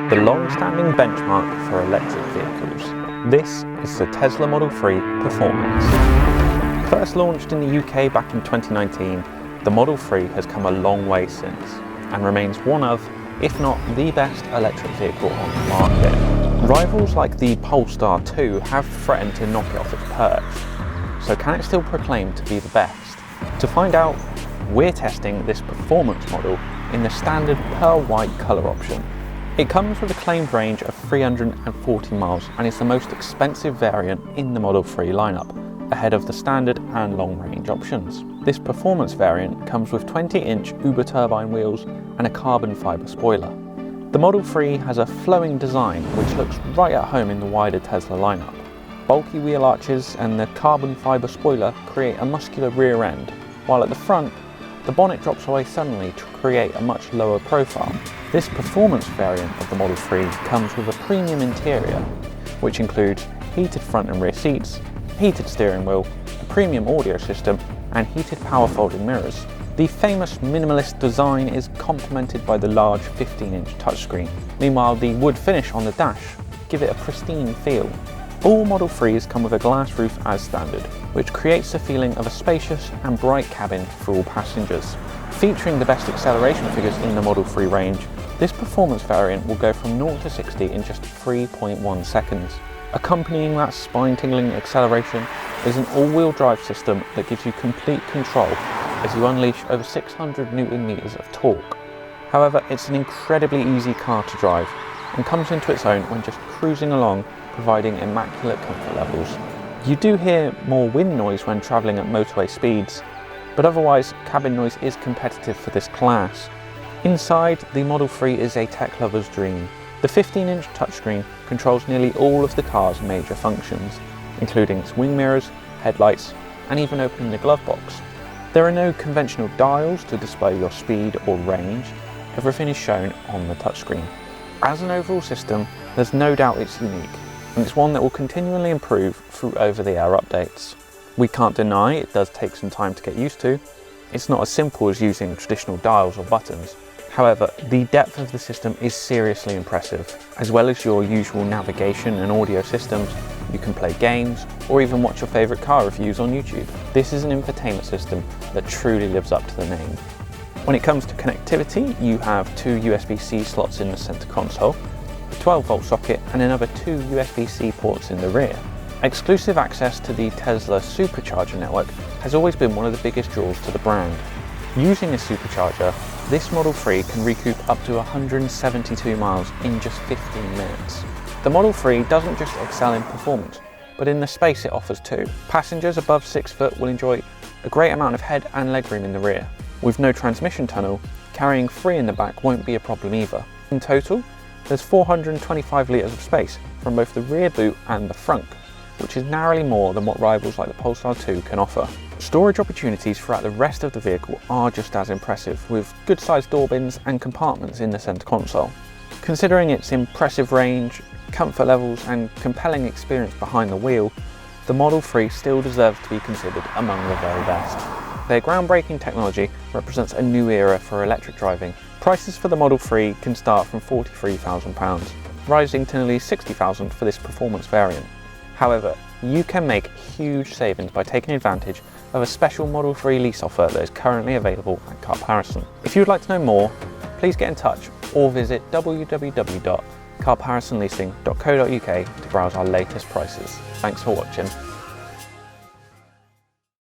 the long-standing benchmark for electric vehicles. This is the Tesla Model 3 Performance. First launched in the UK back in 2019, the Model 3 has come a long way since and remains one of, if not the best electric vehicle on the market. Rivals like the Polestar 2 have threatened to knock it off its perch, so can it still proclaim to be the best? To find out, we're testing this performance model in the standard pearl white colour option. It comes with a claimed range of 340 miles and is the most expensive variant in the Model 3 lineup, ahead of the standard and long range options. This performance variant comes with 20-inch Uber turbine wheels and a carbon fibre spoiler. The Model 3 has a flowing design which looks right at home in the wider Tesla lineup. Bulky wheel arches and the carbon fibre spoiler create a muscular rear end, while at the front, the bonnet drops away suddenly to create a much lower profile. This performance variant of the Model 3 comes with a premium interior, which includes heated front and rear seats, heated steering wheel, a premium audio system, and heated power folding mirrors. The famous minimalist design is complemented by the large 15-inch touchscreen. Meanwhile, the wood finish on the dash give it a pristine feel. All Model 3s come with a glass roof as standard, which creates the feeling of a spacious and bright cabin for all passengers. Featuring the best acceleration figures in the Model 3 range, this performance variant will go from 0 to 60 in just 3.1 seconds. Accompanying that spine-tingling acceleration is an all-wheel drive system that gives you complete control as you unleash over 600 Newton meters of torque. However, it's an incredibly easy car to drive and comes into its own when just cruising along, providing immaculate comfort levels. You do hear more wind noise when travelling at motorway speeds, but otherwise cabin noise is competitive for this class. Inside, the Model 3 is a tech lover's dream. The 15-inch touchscreen controls nearly all of the car's major functions, including its wing mirrors, headlights, and even opening the glove box. There are no conventional dials to display your speed or range. Everything is shown on the touchscreen. As an overall system, there's no doubt it's unique, and it's one that will continually improve through over-the-air updates. We can't deny it does take some time to get used to. It's not as simple as using traditional dials or buttons. However, the depth of the system is seriously impressive. As well as your usual navigation and audio systems, you can play games or even watch your favourite car reviews on YouTube. This is an infotainment system that truly lives up to the name. When it comes to connectivity, you have two USB-C slots in the centre console, a 12-volt socket and another two USB-C ports in the rear. Exclusive access to the Tesla supercharger network has always been one of the biggest draws to the brand. Using a supercharger, this Model 3 can recoup up to 172 miles in just 15 minutes. The Model 3 doesn't just excel in performance, but in the space it offers too. Passengers above 6 foot will enjoy a great amount of head and legroom in the rear. With no transmission tunnel, carrying 3 in the back won't be a problem either. In total, there's 425 litres of space from both the rear boot and the front, which is narrowly more than what rivals like the Polestar 2 can offer. Storage opportunities throughout the rest of the vehicle are just as impressive, with good-sized door bins and compartments in the centre console. Considering its impressive range, comfort levels and compelling experience behind the wheel, the Model 3 still deserves to be considered among the very best. Their groundbreaking technology represents a new era for electric driving. Prices for the Model 3 can start from £43,000, rising to nearly £60,000 for this performance variant. However, you can make huge savings by taking advantage of a special Model 3 lease offer that is currently available at Carparison. If you would like to know more, please get in touch or visit www.carparisonleasing.co.uk to browse our latest prices. Thanks for watching.